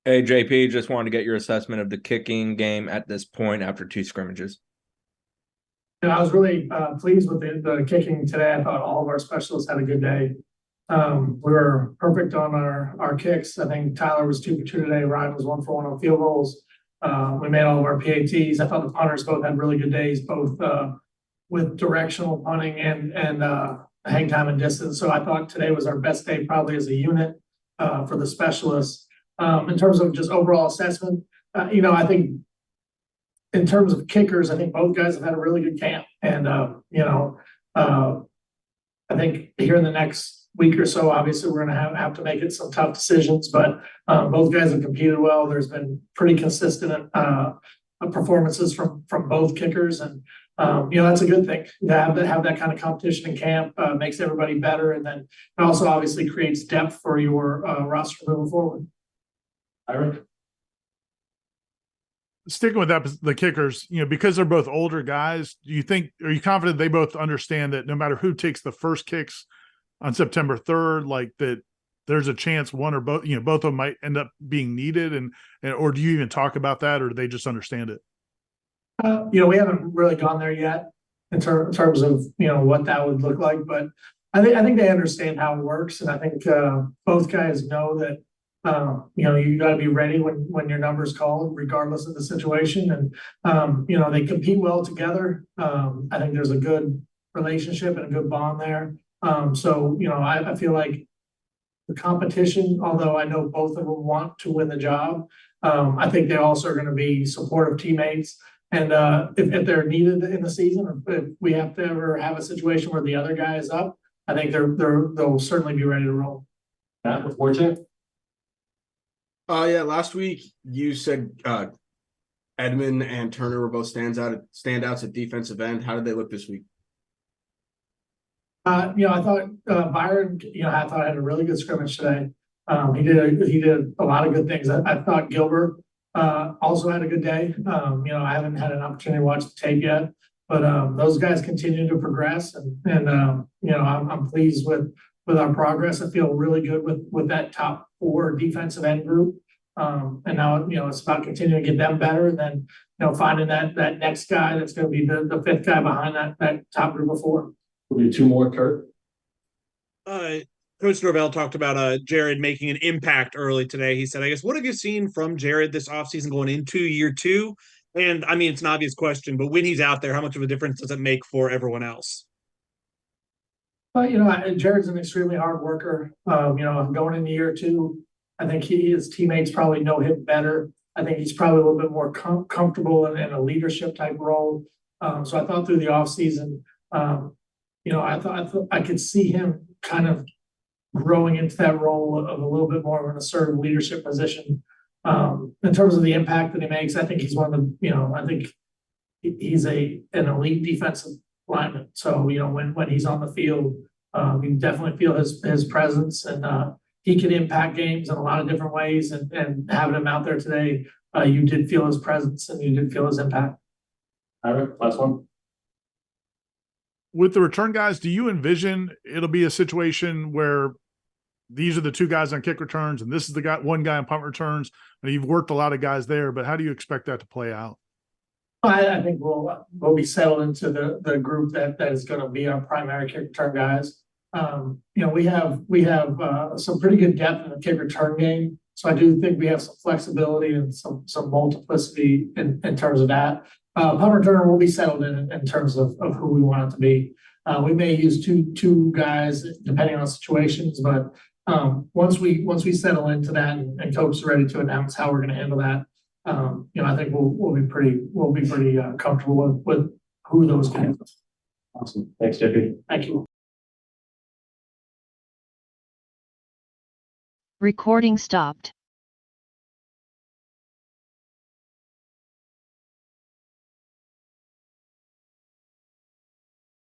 Hey, JP, just wanted to get your assessment of the kicking game at this point after two scrimmages. I was really pleased with the kicking today. I thought all of our specialists had a good day. We were perfect on our kicks. I think Tyler was 2 for 2 today. Ryan was 1 for 1 on field goals. We made all of our PATs. I thought the punters both had really good days, both with directional punting and hang time and distance. So I thought today was our best day probably as a unit for the specialists. In terms of just overall assessment, I think in terms of kickers, I think both guys have had a really good camp. And, I think here in the next week or so, obviously we're going to have to make it some tough decisions, but both guys have competed well. There's been pretty consistent performances from both kickers. And, that's a good thing to have that kind of competition in camp, makes everybody better. And then it also obviously creates depth for your roster moving forward. Ira? Sticking with that, the kickers, because they're both older guys, are you confident they both understand that no matter who takes the first kicks on September 3rd, like that there's a chance one or both, both of them might end up being needed or do you even talk about that or do they just understand it? We haven't really gone there yet in terms of, what that would look like, but I think they understand how it works. And I think both guys know that, you got to be ready when your number's called, regardless of the situation. And, they compete well together. I think there's a good relationship and a good bond there. So, I feel like the competition, although I know both of them want to win the job, I think they also are going to be supportive teammates. And if they're needed in the season, if we have to ever have a situation where the other guy is up, I think they'll certainly be ready to roll. Matt with Warchant? Yeah, last week you said Edmond and Turner were both standouts at defensive end. How did they look this week? I thought Byron, I thought had a really good scrimmage today. He did a lot of good things. I thought Gilbert also had a good day. I haven't had an opportunity to watch the tape yet, but those guys continue to progress, and I'm pleased with our progress. I feel really good with that top 4 defensive end group. And now, it's about continuing to get them better and then, finding that next guy that's going to be the 5th guy behind that top group of 4. We'll do 2 more, Kurt. Coach Norvell talked about Jared making an impact early today. He said, I guess, what have you seen from Jared this offseason going into year 2? And I mean, it's an obvious question, but when he's out there, how much of a difference does it make for everyone else? But, Jared's an extremely hard worker. Going into year 2, I think his teammates probably know him better. I think he's probably a little bit more comfortable in a leadership type role. So I thought through the offseason, I thought I could see him kind of growing into that role of a little bit more of an assertive leadership position. In terms of the impact that he makes, I think he's one of the, I think he's an elite defensive lineman. So, when he's on the field, you definitely feel his presence, and he can impact games in a lot of different ways. And having him out there today, you did feel his presence and you did feel his impact. All right, last one. With the return guys, do you envision it'll be a situation where these are the 2 guys on kick returns and this is the one guy on punt returns, and you've worked a lot of guys there, but how do you expect that to play out? I think we'll be settled into the group that is going to be our primary kick return guys. We have some pretty good depth in the kick return game, so I do think we have some flexibility and some multiplicity in terms of that. Punt returner will be settled in terms of who we want it to be. We may use two guys depending on situations, but once we settle into that and coach is ready to announce how we're going to handle that, I think we'll be pretty comfortable with who those guys are. Awesome. Thanks, JP. Thank you. Recording stopped.